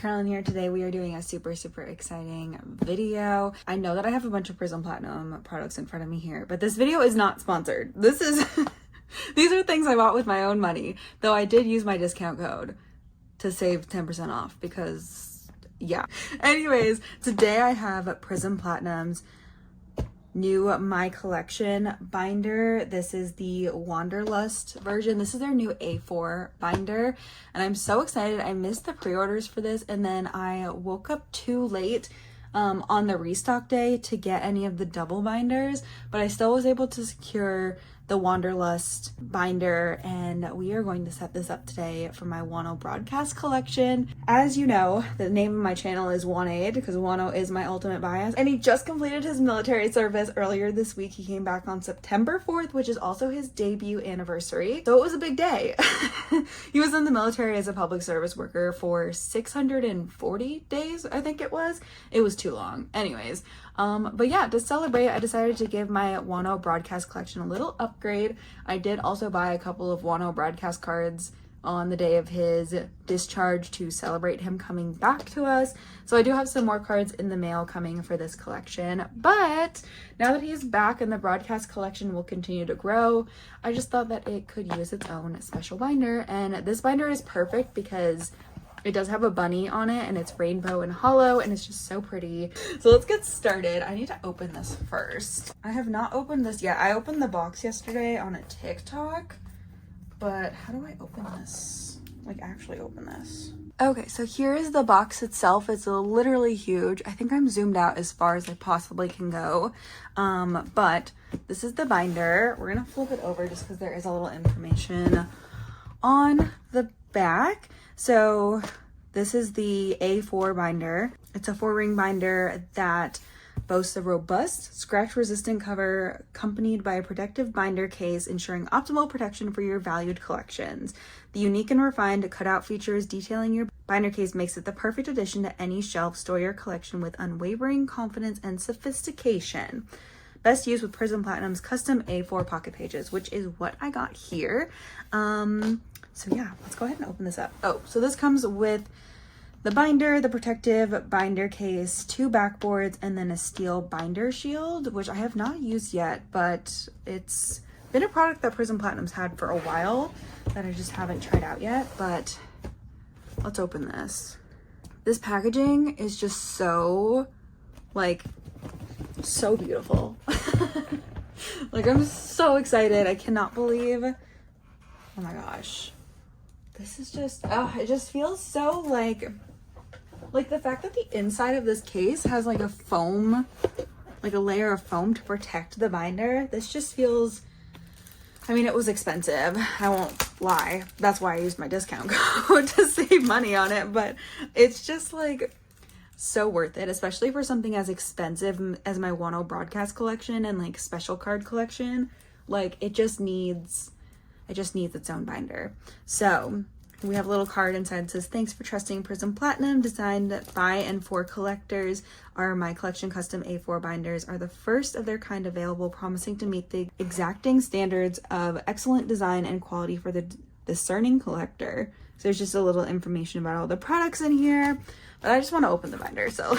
Carolyn here. Today we are doing a super exciting video. I know that I have a bunch of Prism Platinum products in front of me here, but this video is not sponsored. This is these are things I bought with my own money, though I did use my discount code to save 10% off because yeah. Anyways, today I have Prism Platinum's new My Collection binder. This is the Wanderlust version. This is their new A4 binder and I'm so excited. I missed the pre-orders for this and then I woke up too late on the restock day to get any of the double binders, but I still was able to secure the Wanderlust binder, and we are going to set this up today for my Wonho broadcast collection. As you know, the name of my channel is Wonho because Wonho is my ultimate bias, and he just completed his military service earlier this week. He came back on September 4th, which is also his debut anniversary, so it was a big day. He was in the military as a public service worker for 640 days, I think it was. It was too long. Anyways, but yeah, to celebrate, I decided to give my Wonho broadcast collection a little upgrade. I did also buy a couple of Wonho broadcast cards on the day of his discharge to celebrate him coming back to us. So I do have some more cards in the mail coming for this collection. But now that he's back and the broadcast collection will continue to grow, I just thought that it could use its own special binder. And this binder is perfect because it does have a bunny on it and it's rainbow and hollow and it's just so pretty. So let's get started. I need to open this first. I have not opened this yet. I opened the box yesterday on a TikTok, but how do I open this? Like actually open this. Okay, so here is the box itself. It's literally huge. I think I'm zoomed out as far as I possibly can go. But this is the binder. We're gonna flip it over just because there is a little information on the back. So this is the A4 binder. It's a 4-ring binder that boasts a robust, scratch-resistant cover accompanied by a protective binder case, ensuring optimal protection for your valued collections. The unique and refined cutout features detailing your binder case makes it the perfect addition to any shelf. Store your collection with unwavering confidence and sophistication. Best used with Prism Platinum's custom A4 pocket pages, which is what I got here. So yeah, let's go ahead and open this up. Oh, so this comes with the binder, the protective binder case, 2 backboards, and then a steel binder shield, which I have not used yet, but it's been a product that Prism Platinum's had for a while that I just haven't tried out yet, but let's open this. This packaging is just so, like, so beautiful. Like, I'm so excited. I cannot believe, oh my gosh. This is just, oh, it just feels so like the fact that the inside of this case has like a foam, like a layer of foam to protect the binder. This just feels, I mean, it was expensive. I won't lie. That's why I used my discount code to save money on it. But it's just like so worth it, especially for something as expensive as my Wonho broadcast collection and like special card collection. Like it just needs its own binder. So we have a little card inside that says, "Thanks for trusting Prism Platinum. Designed by and for collectors. Our My Collection custom A4 binders are the first of their kind available, promising to meet the exacting standards of excellent design and quality for the discerning collector." So there's just a little information about all the products in here, but I just want to open the binder, so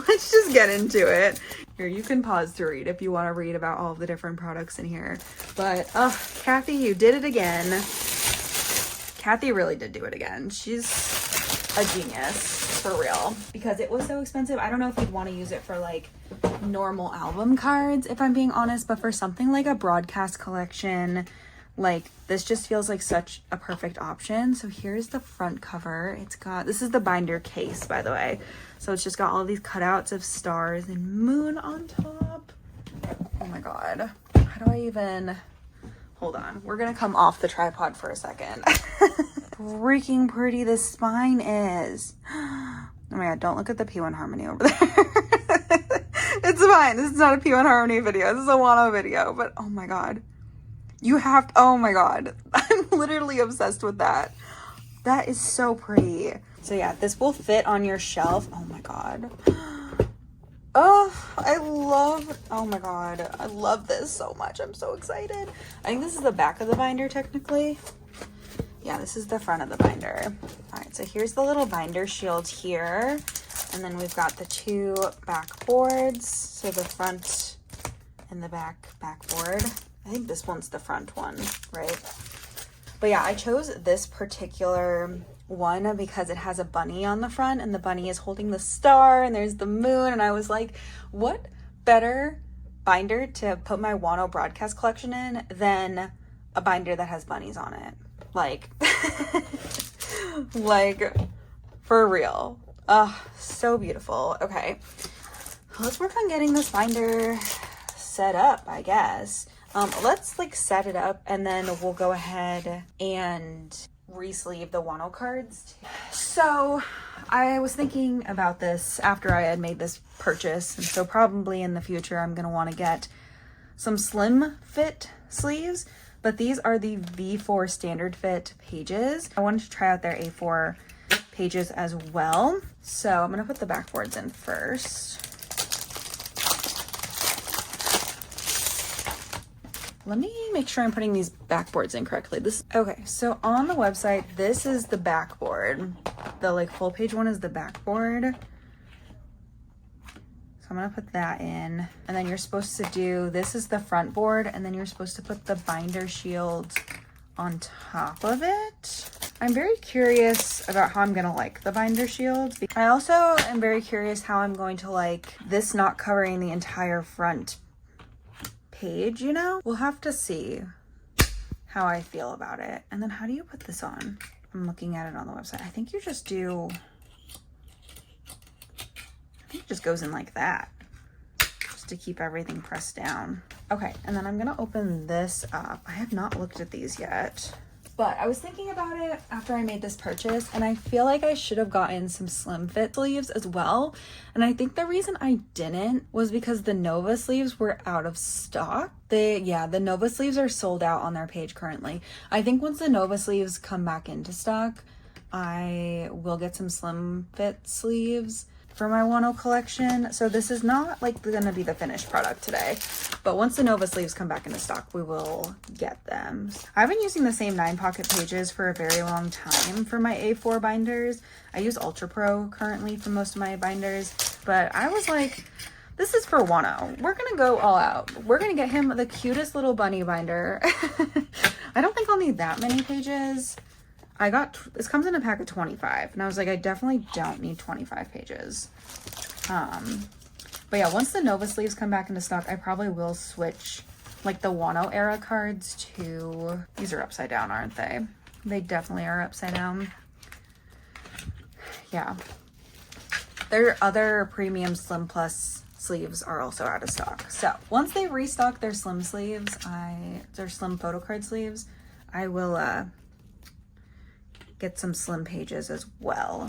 let's just get into it. Here, you can pause to read if you want to read about all the different products in here. But, Kathy, you did it again. Kathy really did do it again. She's a genius, for real. Because it was so expensive, I don't know if you'd want to use it for, like, normal album cards, if I'm being honest, but for something like a broadcast collection, like, this just feels like such a perfect option. So here's the front cover. It's got, this is the binder case, by the way. So it's just got all these cutouts of stars and moon on top. Oh my God. How do I even, hold on. We're gonna come off the tripod for a second. Freaking pretty this spine is. Oh my God, don't look at the P1 Harmony over there. It's fine. This is not a P1 Harmony video. This is a Wonho video, but oh my God. You have to, oh my God. I'm literally obsessed with that. That is so pretty. So yeah, this will fit on your shelf. Oh my God. Oh, oh my God. I love this so much. I'm so excited. I think this is the back of the binder technically. Yeah, this is the front of the binder. All right, so here's the little binder shield here. And then we've got the two back boards. So the front and the backboard. I think this one's the front one, right? But yeah, I chose this particular one because it has a bunny on the front and the bunny is holding the star and there's the moon. And I was like, what better binder to put my Wonho broadcast collection in than a binder that has bunnies on it? Like, like for real. Oh, so beautiful. Okay, let's work on getting this binder set up, I guess. Let's like set it up and then we'll go ahead and re-sleeve the Wonho cards. So I was thinking about this after I had made this purchase, and so probably in the future I'm gonna want to get some slim fit sleeves, but these are the V4 standard fit pages. I wanted to try out their A4 pages as well. So I'm gonna put the backboards in first. Let me make sure I'm putting these backboards in correctly. Okay, so on the website, this is the backboard. The like full page one is the backboard. I'm gonna put that in, and then you're supposed to do, this is the front board, and then you're supposed to put the binder shield on top of it. I'm very curious about how I'm gonna like the binder shield. I also am very curious how I'm going to like this not covering the entire front page, you know? We'll have to see how I feel about it. And then how do you put this on? I'm looking at it on the website. I think you just do, I think it just goes in like that, just to keep everything pressed down. Okay, and then I'm gonna open this up. I have not looked at these yet, but I was thinking about it after I made this purchase, and I feel like I should have gotten some slim fit sleeves as well. And I think the reason I didn't was because the Nova sleeves were out of stock. The Nova sleeves are sold out on their page currently. I think once the Nova sleeves come back into stock, I will get some slim fit sleeves for my Wonho collection. So this is not like gonna be the finished product today, but once the Nova sleeves come back into stock, we will get them. I've been using the same 9 pocket pages for a very long time for my A4 binders. I use Ultra Pro currently for most of my binders, but I was like, this is for Wonho. We're gonna go all out. We're gonna get him the cutest little bunny binder. I don't think I'll need that many pages. This comes in a pack of 25, and I was like, I definitely don't need 25 pages. But yeah, once the Nova sleeves come back into stock, I probably will switch like the Wonho era cards to, these are upside down, aren't they? They definitely are upside down. Yeah. Their other premium Slim Plus sleeves are also out of stock. So once they restock their slim sleeves, their slim photo card sleeves, I will, get some slim pages as well.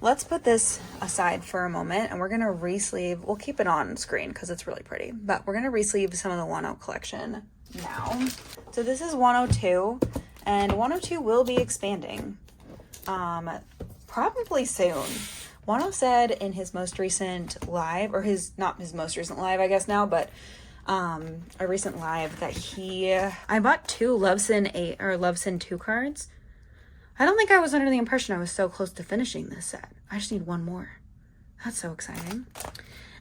Let's put this aside for a moment and we're gonna re-sleeve. We'll keep it on screen because it's really pretty, but we're gonna re-sleeve some of the Wonho collection now. So this is Wonho 2, and Wonho 2 will be expanding probably soon. Wonho said in his most recent live, or not his most recent live I guess now, but a recent live that I bought 2 Lovesin 8 or Lovesin 2 cards. I don't think I was under the impression I was so close to finishing this set. I just need 1 more. That's so exciting.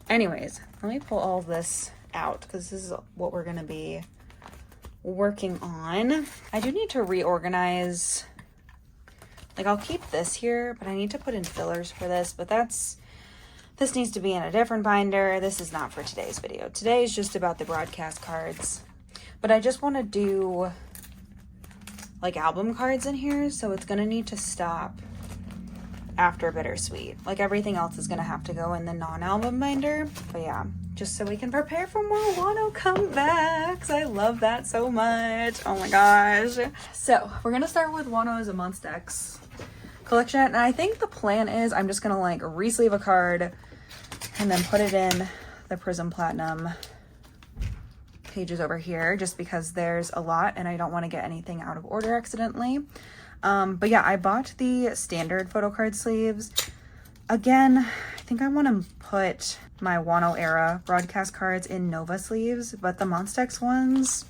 Anyways, let me pull all this out because this is what we're going to be working on. I do need to reorganize. Like, I'll keep this here, but I need to put in fillers for this. But this needs to be in a different binder. This is not for today's video. Today is just about the broadcast cards. But I just want to do like album cards in here, so it's gonna need to stop after Bittersweet. Like everything else is gonna have to go in the non-album binder. But yeah, just so we can prepare for more Wonho comebacks. I love that so much. Oh my gosh. So we're gonna start with Wonho's Monsta X collection, and I think the plan is I'm just gonna like re-sleeve a card and then put it in the Prism Platinum pages over here, just because there's a lot and I don't want to get anything out of order accidentally. But yeah, I bought the standard photo card sleeves. Again, I think I want to put my Wonho era broadcast cards in Nova sleeves, but the Monsta X ones,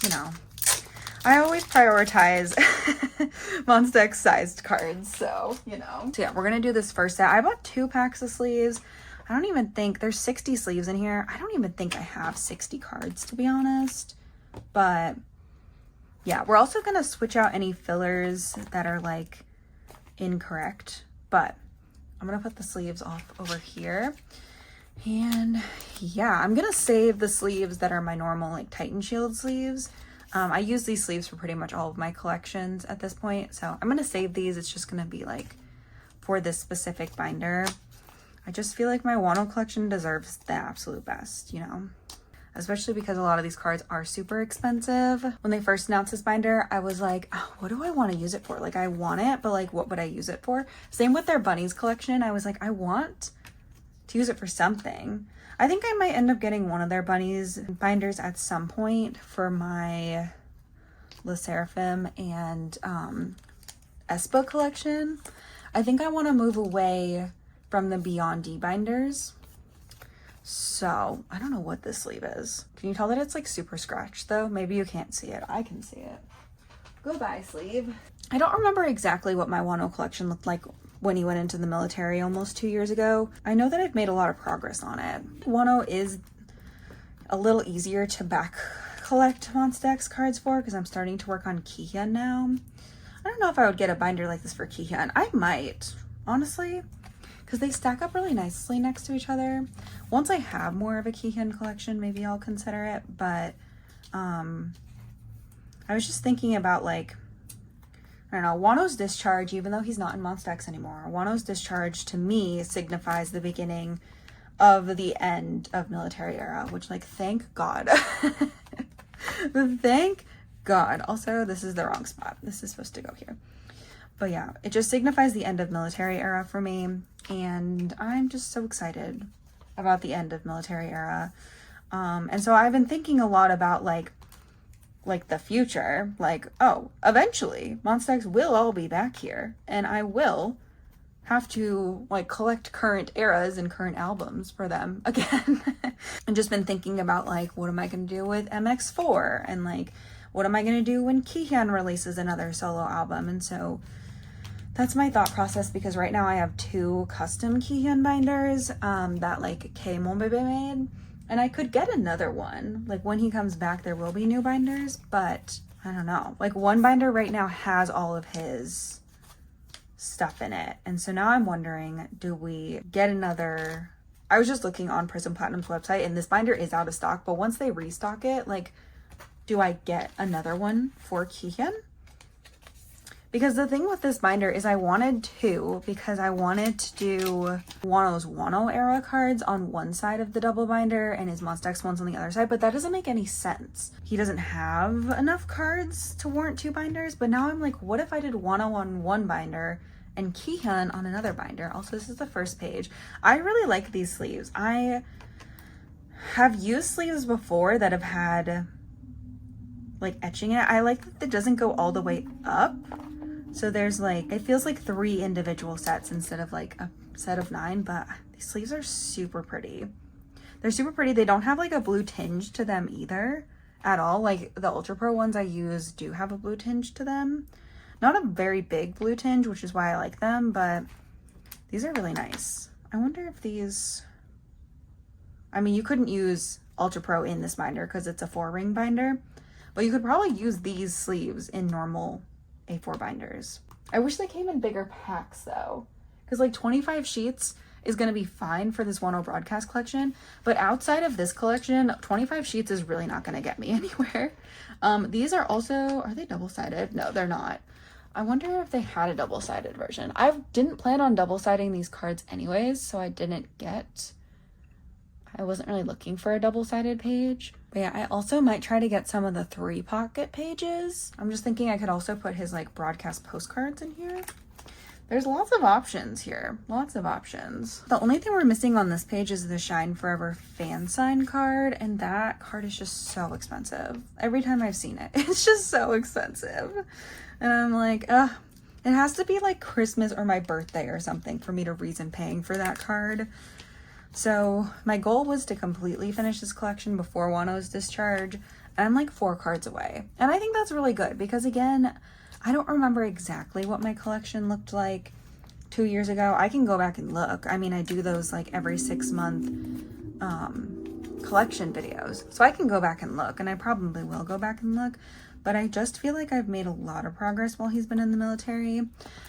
you know, I always prioritize Monsta X sized cards, so, you know. So yeah, we're gonna do this first set. I bought 2 packs of sleeves. I don't even think, there's 60 sleeves in here. I don't even think I have 60 cards, to be honest. But yeah, we're also gonna switch out any fillers that are like incorrect. But I'm gonna put the sleeves off over here. And yeah, I'm gonna save the sleeves that are my normal like Titan Shield sleeves. I use these sleeves for pretty much all of my collections at this point, so I'm gonna save these. It's just gonna be like for this specific binder. I just feel like my Wonho collection deserves the absolute best, you know, especially because a lot of these cards are super expensive. When they first announced this binder, I was like, oh, what do I want to use it for? Like, I want it, but like, what would I use it for? Same with their bunnies collection. I was like, I want to use it for something. I think I might end up getting one of their bunnies binders at some point for my Le Seraphim and Espa collection. I think I want to move away from the Beyond D binders. So I don't know what this sleeve is. Can you tell that it's like super scratched though? Maybe you can't see it. I can see it. Goodbye, sleeve. I don't remember exactly what my Wonho collection looked like when he went into the military almost 2 years ago. I know that I've made a lot of progress on it. Wonho is a little easier to back collect Monsta X cards for because I'm starting to work on Kihyun now. I don't know if I would get a binder like this for Kihyun. I might, honestly, because they stack up really nicely next to each other. Once I have more of a Kihyun collection, maybe I'll consider it, but I was just thinking about like, I don't know, Wonho's discharge, even though he's not in Monsta X anymore, Wonho's discharge to me signifies the beginning of the end of military era, which like, thank God. Thank God. Also, this is the wrong spot. This is supposed to go here. But yeah, it just signifies the end of military era for me. And I'm just so excited about the end of military era. And so I've been thinking a lot about like the future, like, oh, eventually Monsta X will all be back here and I will have to like collect current eras and current albums for them again. And just been thinking about like, what am I going to do with MX4 and like, what am I going to do when Kihyun releases another solo album? And so that's my thought process, because right now I have 2 custom Kihyun binders that like K Monbebe made. And I could get another one. Like when he comes back, there will be new binders, but I don't know. Like one binder right now has all of his stuff in it. And so now I'm wondering, do we get another? I was just looking on Prism Platinum's website and this binder is out of stock, but once they restock it, like, do I get another one for Kihyun? Because the thing with this binder is I wanted 2 because I wanted to do Wonho's Wonho era cards on one side of the double binder and his Monsta X ones on the other side, but that doesn't make any sense. He doesn't have enough cards to warrant 2 binders, but now I'm like, what if I did Wonho on one binder and Kihyun on another binder? Also, this is the first page. I really like these sleeves. I have used sleeves before that have had like etching in it. I like that it doesn't go all the way up. So there's like, it feels like 3 individual sets instead of like a set of 9, but these sleeves are super pretty. They're super pretty. They don't have like a blue tinge to them either at all. Like the Ultra Pro ones I use do have a blue tinge to them. Not a very big blue tinge, which is why I like them, but these are really nice. I wonder if these, I mean, you couldn't use Ultra Pro in this binder because it's a 4-ring binder, but you could probably use these sleeves in normal A4 binders. I wish they came in bigger packs though, because like 25 sheets is going to be fine for this Wonho broadcast collection, but outside of this collection, 25 sheets is really not going to get me anywhere. These are also, are they double-sided? No, they're not. I wonder if they had a double-sided version. I didn't plan on double-siding these cards anyways, so I wasn't really looking for a double-sided page. But yeah, I also might try to get some of the 3-pocket pages. I'm just thinking I could also put his like broadcast postcards in here. There's lots of options here. Lots of options. The only thing we're missing on this page is the Shine Forever fan sign card, and that card is just so expensive. Every time I've seen it, it's just so expensive. And I'm like, ugh. It has to be like Christmas or my birthday or something for me to reason paying for that card. So my goal was to completely finish this collection before Wonho's discharge, and I'm like 4 cards away. And I think that's really good because, again, I don't remember exactly what my collection looked like 2 years ago. I can go back and look. I mean, I do those like every 6-month collection videos, so I can go back and look, and I probably will go back and look. But I just feel like I've made a lot of progress while he's been in the military.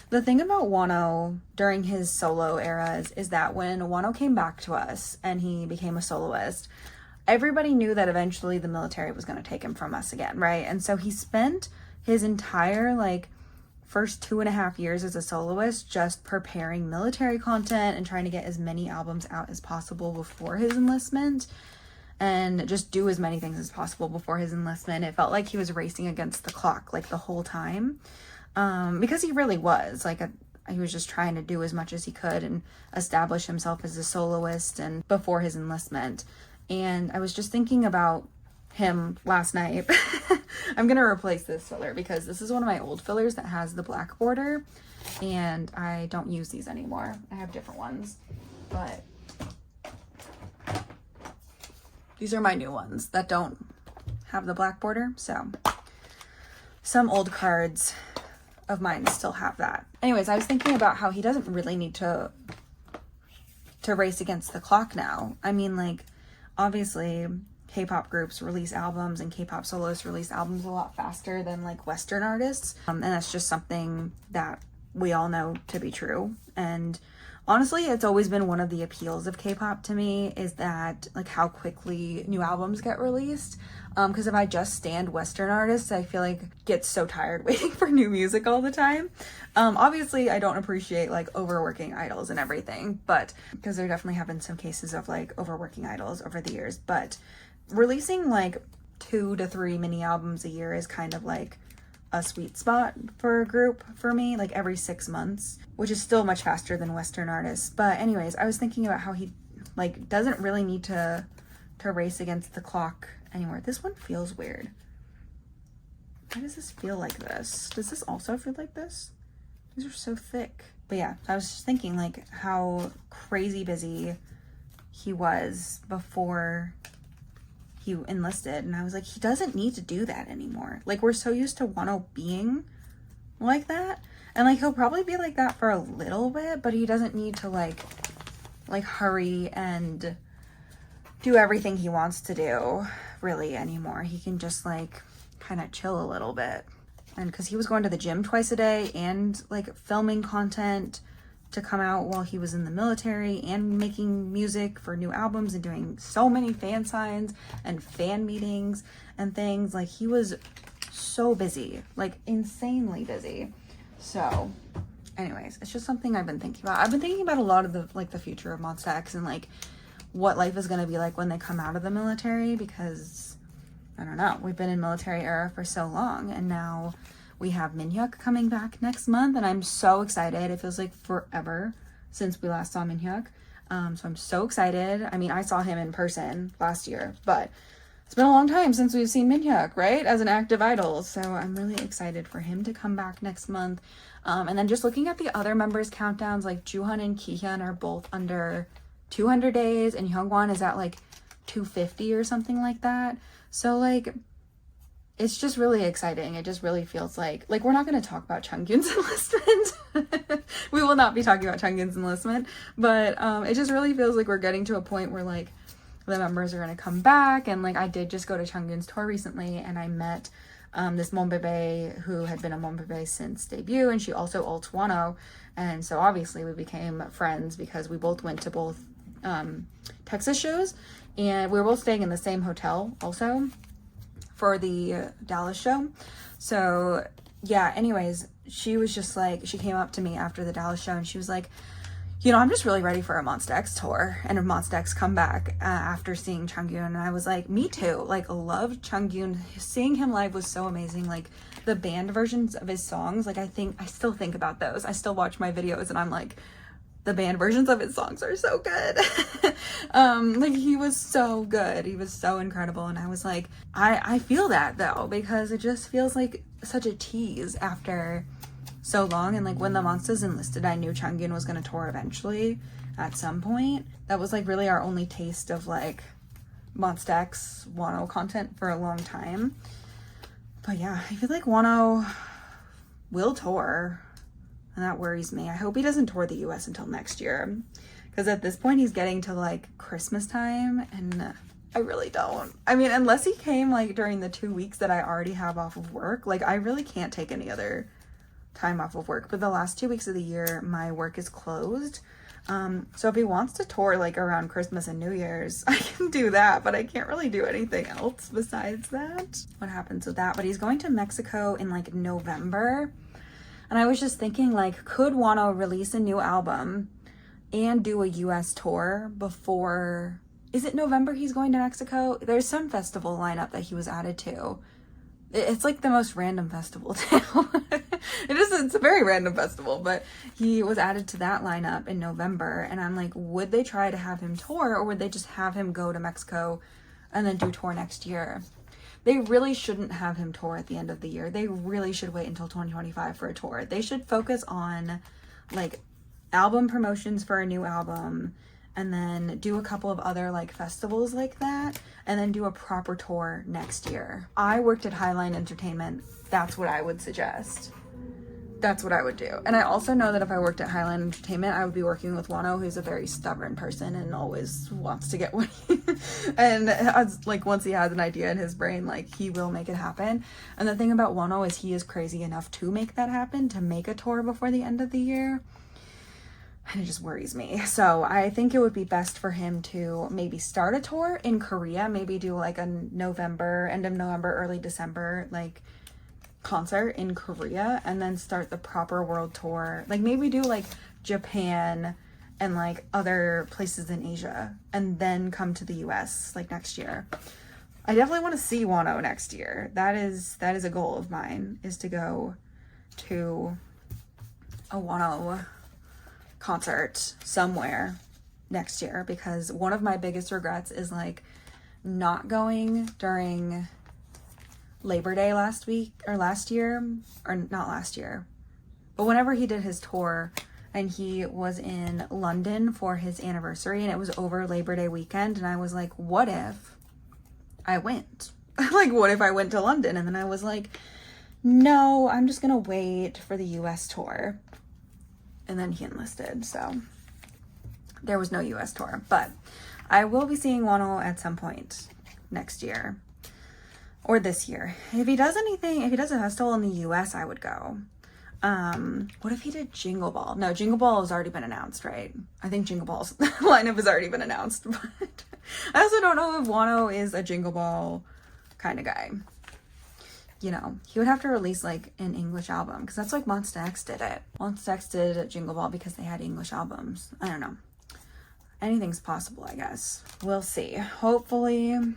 The thing about Wonho during his solo eras is that when Wonho came back to us and he became a soloist, everybody knew that eventually the military was going to take him from us again, right? And so he spent his entire like first 2.5 years as a soloist just preparing military content and trying to get as many albums out as possible before his enlistment, and just do as many things as possible before his enlistment. It felt like he was racing against the clock like the whole time, because he really was. Like, he was just trying to do as much as he could and establish himself as a soloist and before his enlistment. And I was just thinking about him last night. I'm gonna replace this filler because this is one of my old fillers that has the black border, and I don't use these anymore. I have different ones, but these are my new ones that don't have the black border. So some old cards of mine still have that. Anyways, I was thinking about how he doesn't really need to race against the clock now. I mean, like, obviously K-pop groups release albums and K-pop soloists release albums a lot faster than like Western artists. And that's just something that we all know to be true. And honestly, it's always been one of the appeals of K-pop to me, is that like how quickly new albums get released. Because if I just stand Western artists, I feel like get so tired waiting for new music all the time. Obviously, I don't appreciate like overworking idols and everything, but because there definitely have been some cases of like overworking idols over the years. But releasing like 2 to 3 mini albums a year is kind of like a sweet spot for a group for me, like every 6 months, which is still much faster than Western artists. But anyways, I was thinking about how he like doesn't really need to race against the clock anymore. This one feels weird. Why does this feel like this? Does this also feel like this? These are so thick. But yeah, I was just thinking like how crazy busy he was before he enlisted, and I was like, he doesn't need to do that anymore. Like, we're so used to Wonho being like that, and like he'll probably be like that for a little bit, but he doesn't need to like hurry and do everything he wants to do really anymore. He can just like kind of chill a little bit. And because he was going to the gym twice a day and like filming content to come out while he was in the military and making music for new albums and doing so many fan signs and fan meetings and things, like he was so busy, like insanely busy. So anyways, it's just something I've been thinking about. I've been thinking about a lot of the like the future of Monsta X and like what life is going to be like when they come out of the military, because I don't know, we've been in military era for so long, and now we have Minhyuk coming back next month, and I'm so excited. It feels like forever since we last saw Minhyuk. So I'm so excited. I mean, I saw him in person last year, but it's been a long time since we've seen Minhyuk, right? As an active idol. So I'm really excited for him to come back next month. And then just looking at the other members' countdowns, like Joohyun and Kihyun are both under 200 days, and Hyungwon is at like 250 or something like that. So like, it's just really exciting. It just really feels like we're not going to talk about Chungkyun's enlistment. We will not be talking about Chungkyun's enlistment, but it just really feels like we're getting to a point where like the members are going to come back. And like, I did just go to Chungkyun's tour recently, and I met this Monbebe who had been a Monbebe since debut, and she also ults Wonho. And so obviously we became friends because we both went to both Texas shows, and we were both staying in the same hotel also for the Dallas show. So yeah, anyways, she was just like, she came up to me after the Dallas show and she was like, you know, I'm just really ready for a Monsta X tour and a Monsta X comeback after seeing Chungkyun. And I was like, me too. Like, loved Chungkyun. Seeing him live was so amazing. Like, the band versions of his songs, like, I still think about those. I still watch my videos and I'm like, the band versions of his songs are so good. Like, he was so good. He was so incredible. And I was like, I feel that though, because it just feels like such a tease after so long. And like when the Monstas enlisted, I knew Changyun was going to tour eventually at some point. That was like really our only taste of like Monsta X Wonho content for a long time. But yeah, I feel like Wonho will tour, and that worries me. I hope he doesn't tour the US until next year, because at this point he's getting to like Christmas time, and I really don't. I mean, unless he came like during the 2 weeks that I already have off of work, like I really can't take any other time off of work. But the last 2 weeks of the year, my work is closed. So if he wants to tour like around Christmas and New Year's, I can do that, but I can't really do anything else besides that. What happens with that? But he's going to Mexico in like November. And I was just thinking, like, could Wonho release a new album and do a US tour before, is it November he's going to Mexico? There's some festival lineup that he was added to. It's like the most random festival too. It's a very random festival, but he was added to that lineup in November. And I'm like, would they try to have him tour, or would they just have him go to Mexico and then do tour next year? They really shouldn't have him tour at the end of the year. They really should wait until 2025 for a tour. They should focus on like album promotions for a new album, and then do a couple of other like festivals like that, and then do a proper tour next year. I worked at Highline Entertainment. That's what I would suggest. That's what I would do. And I also know that if I worked at Highline Entertainment, I would be working with Wonho, who's a very stubborn person and always wants to get what he and as, like, once he has an idea in his brain, like, he will make it happen. And the thing about Wonho is he is crazy enough to make that happen, to make a tour before the end of the year. And it just worries me. So I think it would be best for him to maybe start a tour in Korea, maybe do like a November, end of November, early December, like concert in Korea, and then start the proper world tour. Like maybe do like Japan and like other places in Asia, and then come to the US like next year. I definitely want to see Wonho next year. That is a goal of mine, is to go to a Wonho concert somewhere next year, because one of my biggest regrets is like not going during Labor Day last year, or not last year, but whenever he did his tour and he was in London for his anniversary, and it was over Labor Day weekend, and I was like, what if I went? Like, what if I went to London? And then I was like, no, I'm just gonna wait for the US tour. And then he enlisted, so there was no US tour. But I will be seeing Wonho at some point next year or this year. If he does a festival in the US, I would go. What if he did Jingle Ball? No, Jingle Ball has already been announced, right? I think Jingle Ball's lineup has already been announced. But I also don't know if Wonho is a Jingle Ball kind of guy. You know, he would have to release like an English album, because that's like Monsta X did it. Monsta X did Jingle Ball because they had English albums. I don't know. Anything's possible, I guess. We'll see. Hopefully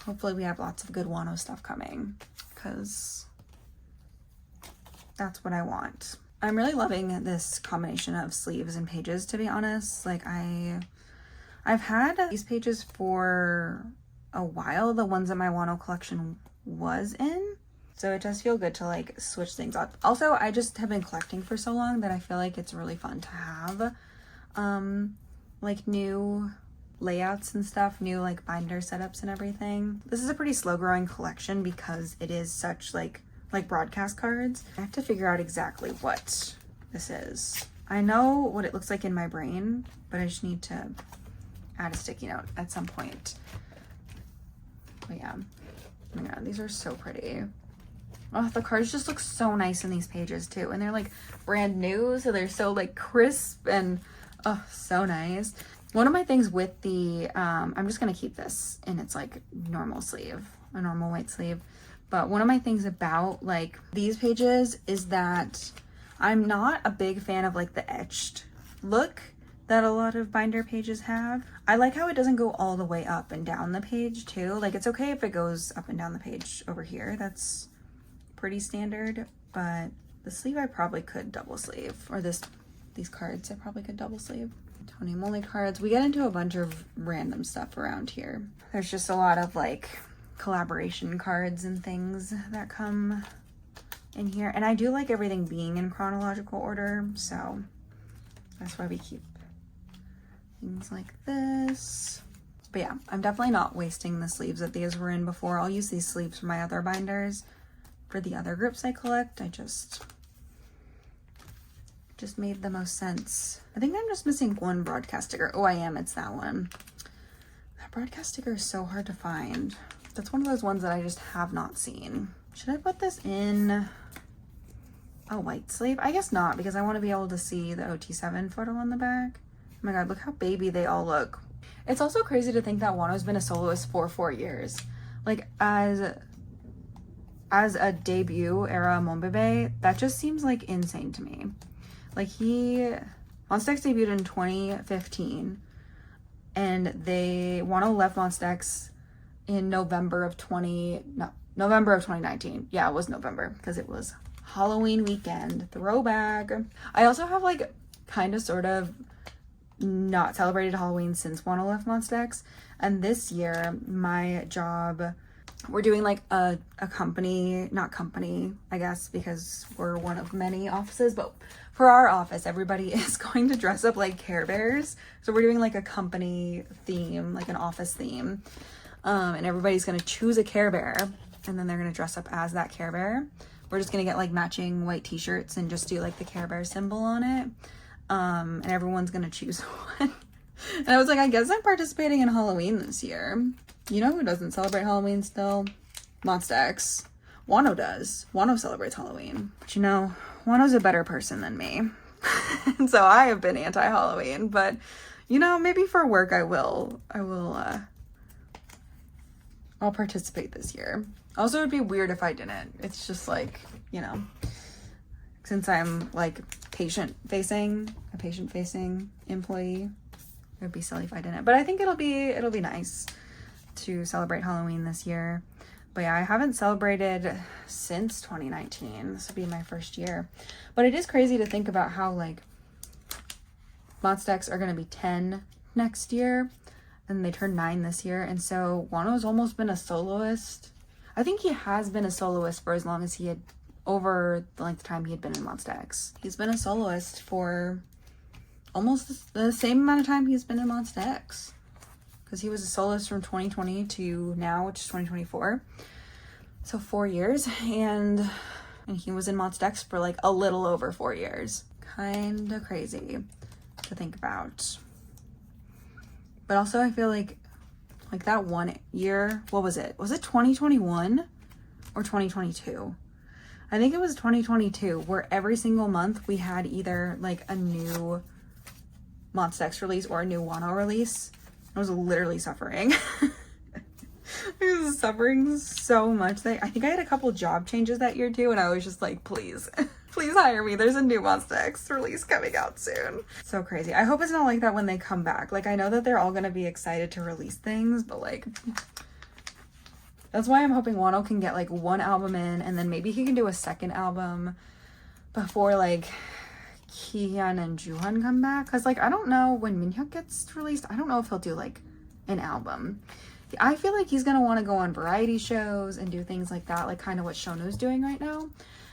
we have lots of good Wonho stuff coming, because that's what I want. I'm really loving this combination of sleeves and pages, to be honest. Like I've had these pages for a while, the ones that my Wonho collection was in, so it does feel good to like switch things up. Also, I just have been collecting for so long that I feel like it's really fun to have like new layouts and stuff, new like binder setups and everything. This is a pretty slow growing collection because it is such like broadcast cards. I have to figure out exactly what this is. I know what it looks like in my brain, but I just need to add a sticky note at some point. But yeah, oh my god, these are so pretty. Oh, the cards just look so nice in these pages too, and they're like brand new, so they're so like crisp and oh, so nice. One of my things with the I'm just gonna keep this in its like normal sleeve, a normal white sleeve, but one of my things about like these pages is that I'm not a big fan of like the etched look that a lot of binder pages have. I like how it doesn't go all the way up and down the page too. Like it's okay if it goes up and down the page over here. That's pretty standard, but the sleeve I probably could double sleeve, or these cards I probably could double sleeve. Tony Moly cards. We get into a bunch of random stuff around here. There's just a lot of like collaboration cards and things that come in here. And I do like everything being in chronological order, so that's why we keep things like this. But yeah, I'm definitely not wasting the sleeves that these were in before. I'll use these sleeves for my other binders. For the other groups I collect, I just made the most sense. I think I'm just missing one broadcast sticker. Oh, I am. It's that one. That broadcast sticker is so hard to find. That's one of those ones that I just have not seen. Should I put this in a white sleeve? I guess not, because I want to be able to see the OT7 photo on the back. Oh my god, look how baby they all look. It's also crazy to think that Wonho's been a soloist for 4 years. Like, as a debut era Monbebe, that just seems like insane to me. Like, Monsta X debuted in 2015, and Wonho left Monsta X in November of 2019. Yeah, it was November, because it was Halloween weekend. Throwback. I also have, like, kind of sort of not celebrated Halloween since Wonho left Monsta X, and this year, my job, we're doing like a company, not company, I guess, because we're one of many offices, but for our office, everybody is going to dress up like Care Bears. So we're doing like a company theme, like an office theme. And everybody's going to choose a Care Bear, and then they're going to dress up as that Care Bear. We're just going to get like matching white t-shirts and just do like the Care Bear symbol on it. And everyone's going to choose one. And I was like, I guess I'm participating in Halloween this year. You know who doesn't celebrate Halloween still? Monsta X. Wonho does. Wonho celebrates Halloween. But you know, Wonho's a better person than me. And so I have been anti-Halloween, but you know, maybe for work I'll participate this year. Also, it'd be weird if I didn't. It's just like, you know, since I'm like a patient-facing employee, it would be silly if I didn't. But I think it'll be nice to celebrate Halloween this year. But yeah, I haven't celebrated since 2019. This will be my first year. But it is crazy to think about how like Monsta X are going to be 10 next year, and they turned 9 this year. And so Wonho's almost been a soloist. I think he has been a soloist for as long as he had, over the length of time he had been in Monsta X. He's been a soloist for almost the same amount of time he's been in Monsta X. Because he was a soloist from 2020 to now, which is 2024. So 4 years. And he was in Monsta X for like a little over 4 years. Kind of crazy to think about. But also I feel like that 1 year, what was it? Was it 2021 or 2022? I think it was 2022, where every single month we had either like a new Monsta X release or a new Wonho release. I was literally suffering. I was suffering so much. I think I had a couple job changes that year too, and I was just like, please, please hire me. There's a new Monsta X release coming out soon. So crazy. I hope it's not like that when they come back. Like, I know that they're all gonna be excited to release things, but like, that's why I'm hoping Wonho can get like 1 album in, and then maybe he can do a second album before like Kihyun and Jooheon come back. Because like, I don't know when Minhyuk gets released, I don't know if he'll do like an album. I feel like he's gonna want to go on variety shows and do things like that, like kind of what Shonu's doing right now.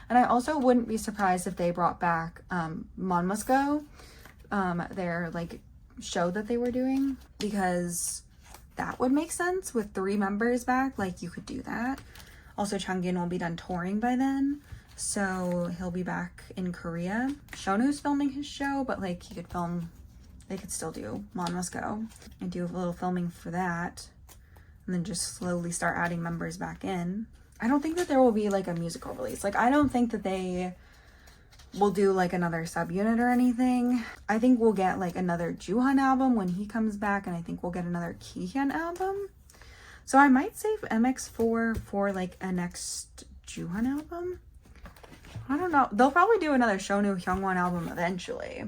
And I also wouldn't be surprised if they brought back Monsta X, their like show that they were doing, because that would make sense with 3 members back. Like, you could do that. Also, Changjin will be done touring by then, so he'll be back in Korea. Shonu's filming his show, but like they could still do Monsta X and do a little filming for that, and then just slowly start adding members back in. I don't think that there will be like a musical release. Like, I don't think that they will do like another subunit or anything. I think we'll get like another Jooheon album when he comes back, and I think we'll get another Kihyun album. So I might save MX4 for like a next Jooheon album. I don't know. They'll probably do another Shonu Hyungwon album eventually.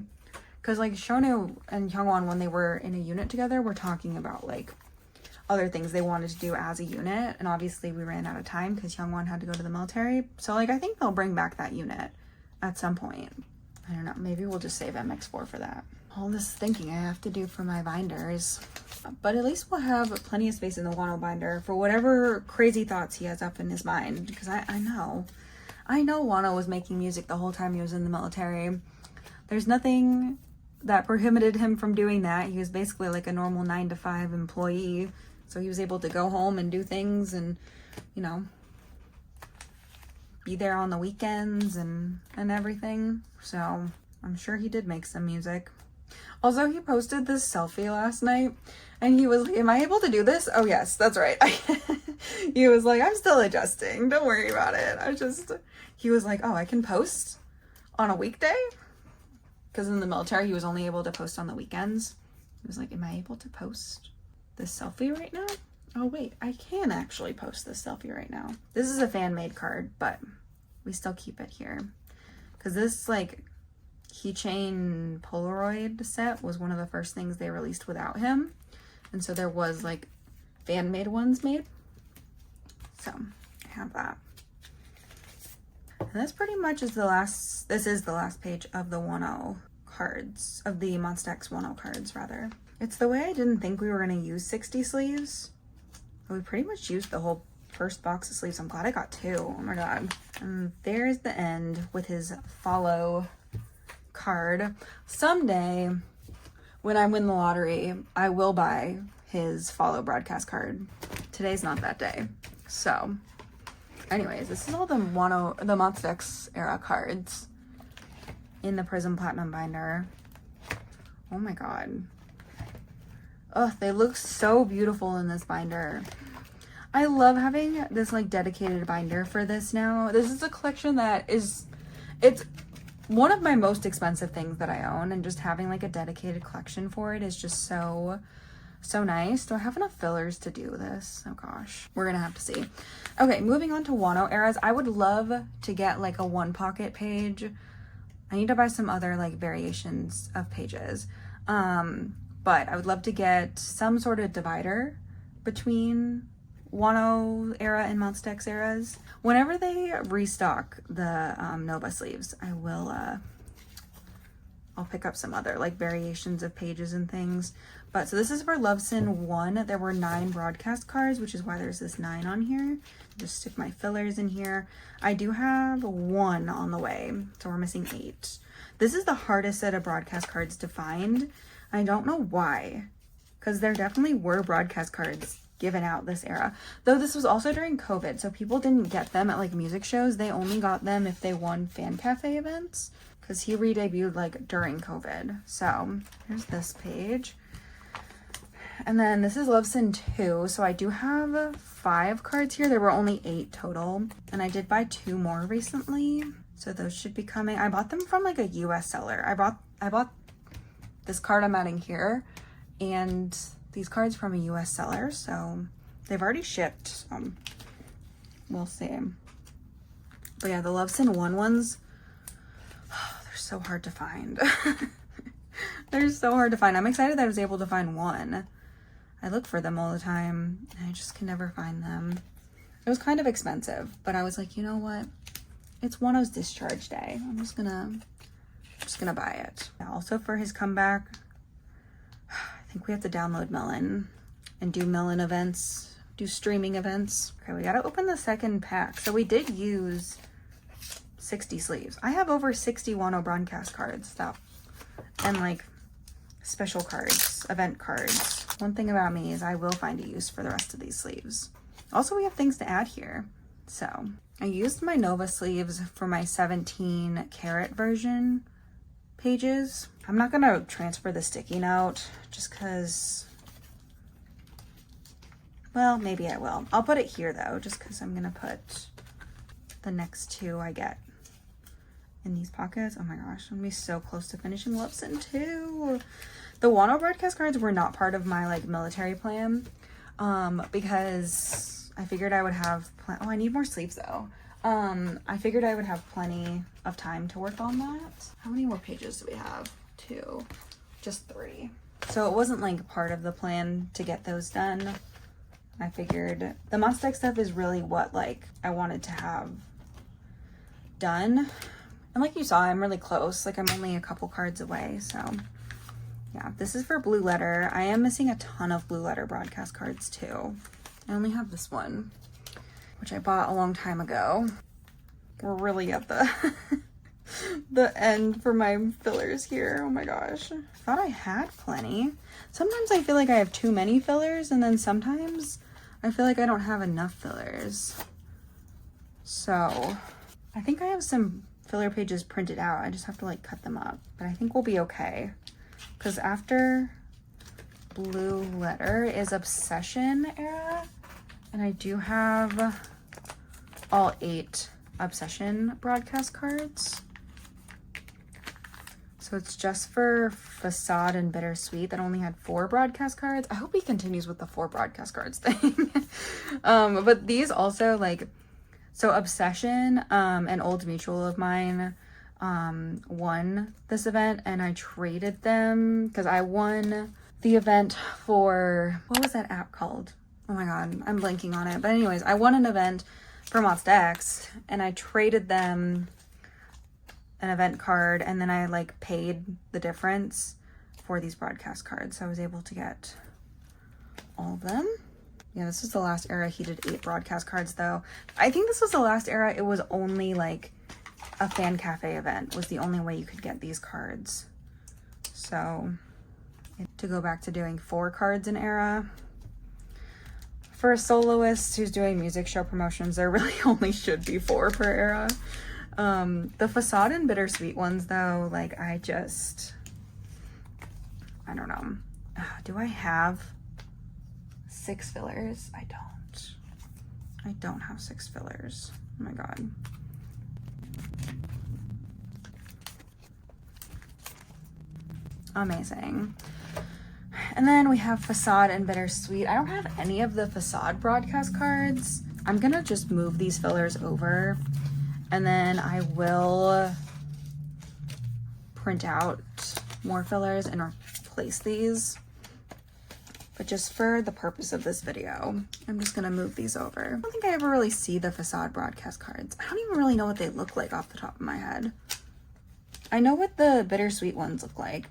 Because like Shonu and Hyungwon, when they were in a unit together, were talking about like other things they wanted to do as a unit. And obviously we ran out of time because Hyungwon had to go to the military. So like, I think they'll bring back that unit at some point. I don't know. Maybe we'll just save MX4 for that. All this thinking I have to do for my binders. But at least we'll have plenty of space in the Wonho binder for whatever crazy thoughts he has up in his mind. Because I know I know Wonho was making music the whole time he was in the military. There's nothing that prohibited him from doing that. He was basically like a normal 9-to-5 employee. So he was able to go home and do things and, you know, be there on the weekends and everything. So I'm sure he did make some music. Also, he posted this selfie last night and he was like, am I able to do this? Oh yes, that's right. He was like, I'm still adjusting. Don't worry about it. He was like, oh, I can post on a weekday? Because in the military, he was only able to post on the weekends. He was like, am I able to post this selfie right now? Oh wait, I can actually post this selfie right now. This is a fan-made card, but we still keep it here. Because this like keychain Polaroid set was one of the first things they released without him. And so there was like fan-made ones made. So I have that. And this pretty much is the last page of the Wonho cards, of the Monsta X Wonho cards rather. It's the way I didn't think we were gonna use 60 sleeves. We pretty much used the whole first box of sleeves. I'm glad I got 2. Oh my god. And there's the end with his follow card. Someday, when I win the lottery, I will buy his follow broadcast card. Today's not that day. So, anyways, this is all the Monsta X era cards in the Prism Platinum binder. Oh my god. Oh, they look so beautiful in this binder. I love having this like dedicated binder for this now. This is a collection that it's one of my most expensive things that I own, and just having like a dedicated collection for it is just so nice. Do I have enough fillers to do this? Oh gosh, we're gonna have to see. Okay, moving on to Wonho eras. I would love to get like a 1-pocket page. I need to buy some other like variations of pages. But I would love to get some sort of divider between Wonho era and Monsta X eras. Whenever they restock the Nova sleeves, I'll pick up some other like variations of pages and things. But so this is for Love Sin 1. There were 9 broadcast cards, which is why there's this 9 on here. Just stick my fillers in here. I do have 1 on the way, so we're missing 8. This is the hardest set of broadcast cards to find. I don't know why, because there definitely were broadcast cards given out this era. Though this was also during COVID, so people didn't get them at like music shows. They only got them if they won fan cafe events, because he re-debuted like during COVID. So here's this page. And then this is Love Sin 2. So I do have 5 cards here. There were only 8 total. And I did buy 2 more recently. So those should be coming. I bought them from like a US seller. I bought this card I'm adding here and these cards from a US seller. So they've already shipped. We'll see. But yeah, the Love Sin 1 ones, they're so hard to find. They're so hard to find. I'm excited that I was able to find 1. I look for them all the time and I just can never find them. It was kind of expensive, but I was like, you know what? It's Wonho's discharge day. I'm just gonna buy it. Also for his comeback, I think we have to download Melon and do Melon events, do streaming events. Okay, we gotta open the second pack. So we did use 60 sleeves. I have over 60 Wonho broadcast cards though, and like special cards, event cards. One thing about me is I will find a use for the rest of these sleeves. Also, we have things to add here. So I used my Nova sleeves for my 17 karat version pages. I'm not gonna transfer the sticky note just because, well, maybe I will. I'll put it here though, just because I'm gonna put the next 2 I get in these pockets. Oh my gosh, I'm gonna be so close to finishing Love Sin 2. The Wonho broadcast cards were not part of my like military plan because I figured I would have oh, I need more sleeves though. I figured I would have plenty of time to work on that. How many more pages do we have? 2, just 3. So it wasn't like part of the plan to get those done. I figured the Monsta X stuff is really what like I wanted to have done. And like you saw, I'm really close. Like I'm only a couple cards away. So yeah, this is for Blue Letter. I am missing a ton of Blue Letter broadcast cards too. I only have this one, which I bought a long time ago. we're really at the the end for my fillers here. Oh my gosh. I thought I had plenty. Sometimes I feel like I have too many fillers, and then sometimes I feel like I don't have enough fillers. So I think I have some filler pages printed out. I just have to like cut them up, but I think we'll be okay. Because after Blue Letter is Obsession era, and I do have all 8 Obsession broadcast cards. So it's just for Facade and Bittersweet that only had 4 broadcast cards. I hope he continues with the 4 broadcast cards thing. But these also, like, so Obsession, an old mutual of mine, won this event, and I traded them because I won the event for, what was that app called? Oh my god, I'm blanking on it. But anyways, I won an event for Monsta X, and I traded them an event card, and then I like paid the difference for these broadcast cards. So I was able to get all of them. Yeah, this is the last era he did 8 broadcast cards though. I think this was the last era it was only like a fan cafe event was the only way you could get these cards. So to go back to doing 4 cards an era. For a soloist who's doing music show promotions, there really only should be 4 per era. The Facade and Bittersweet ones though, like I don't know. Do I have 6 fillers? I don't have 6 fillers. Oh my god. Amazing. And then we have Facade and Bittersweet. I don't have any of the Facade broadcast cards. I'm gonna just move these fillers over, and then I will print out more fillers and replace these. But just for the purpose of this video, I'm just gonna move these over. I don't think I ever really see the Facade broadcast cards. I don't even really know what they look like off the top of my head. I know what the Bittersweet ones look like.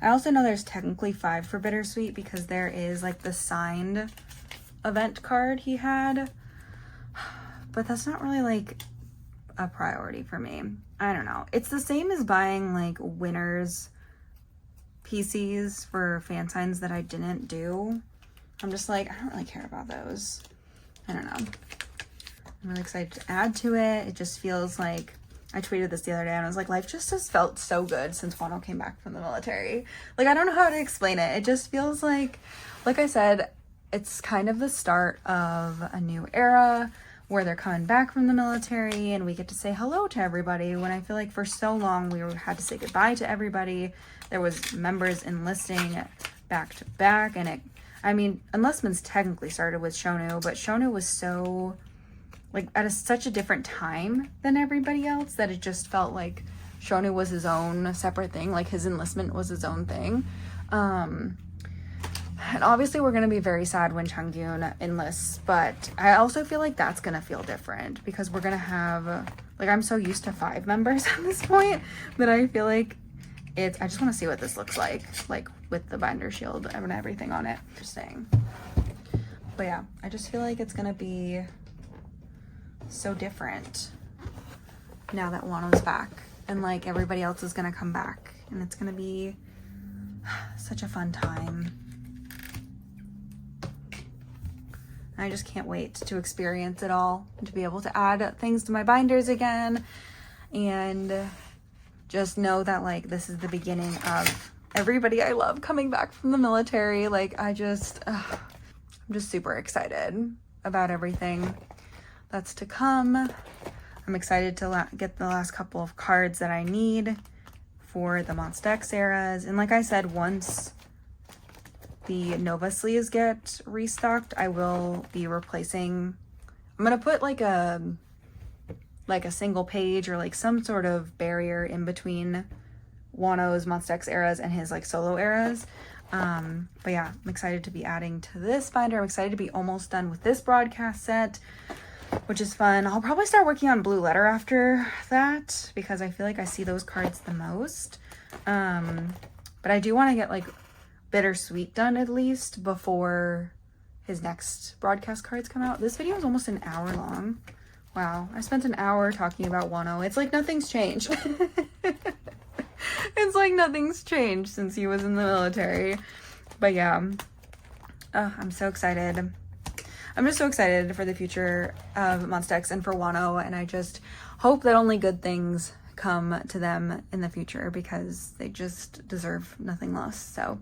I also know there's technically 5 for Bittersweet because there is like the signed event card he had, but that's not really like a priority for me. I don't know. It's the same as buying like winners PCs for fan signs that I didn't do. I'm just like, I don't really care about those. I don't know. I'm really excited to add to it. It just feels like, I tweeted this the other day and I was like, life just has felt so good since Wonho came back from the military. Like, I don't know how to explain it. It just feels like I said, it's kind of the start of a new era where they're coming back from the military and we get to say hello to everybody, when I feel like for so long we had to say goodbye to everybody. There was members enlisting back to back, and I mean, enlistments technically started with Shonu, but Shonu was so like at such a different time than everybody else that it just felt like Shonu was his own separate thing, like his enlistment was his own thing. And obviously we're going to be very sad when Changyun enlists, but I also feel like that's going to feel different because we're going to have, like, I'm so used to 5 members at this point that I feel like I just want to see what this looks like with the binder shield and everything on it. Interesting. But yeah, I just feel like it's going to be so different now that Wonho's back and like everybody else is gonna come back, and it's gonna be such a fun time. I just can't wait to experience it all and to be able to add things to my binders again, and just know that like this is the beginning of everybody I love coming back from the military. Like I'm just super excited about everything that's to come. I'm excited to get the last couple of cards that I need for the Monsta X eras. And like I said, once the Nova sleeves get restocked, I will be replacing, I'm gonna put like a single page or like some sort of barrier in between Wonho's Monsta X eras and his like solo eras. But yeah, I'm excited to be adding to this binder. I'm excited to be almost done with this broadcast set, which is fun. I'll probably start working on Blue Letter after that because I feel like I see those cards the most. But I do want to get like Bittersweet done at least before his next broadcast cards come out. This video is almost an hour long. Wow, I spent an hour talking about Wonho. It's like nothing's changed. It's like nothing's changed since he was in the military. But yeah, I'm so excited. I'm just so excited for the future of Monsta X and for Wonho, and I just hope that only good things come to them in the future because they just deserve nothing less. So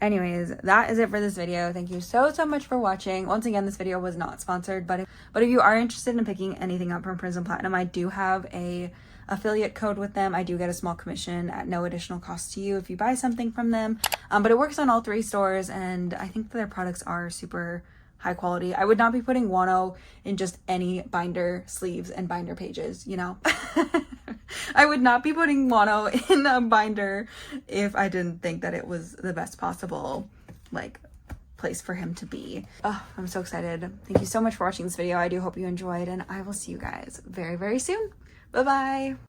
anyways, that is it for this video. Thank you so much for watching. Once again, this video was not sponsored, but if you are interested in picking anything up from Prism Platinum, I do have a affiliate code with them. I do get a small commission at no additional cost to you if you buy something from them, but it works on all 3 stores, and I think that their products are super high quality. I would not be putting Wonho in just any binder sleeves and binder pages, you know. I would not be putting Wonho in a binder if I didn't think that it was the best possible like place for him to be. Oh, I'm so excited. Thank you so much for watching this video. I do hope you enjoyed, and I will see you guys very, very soon. Bye bye.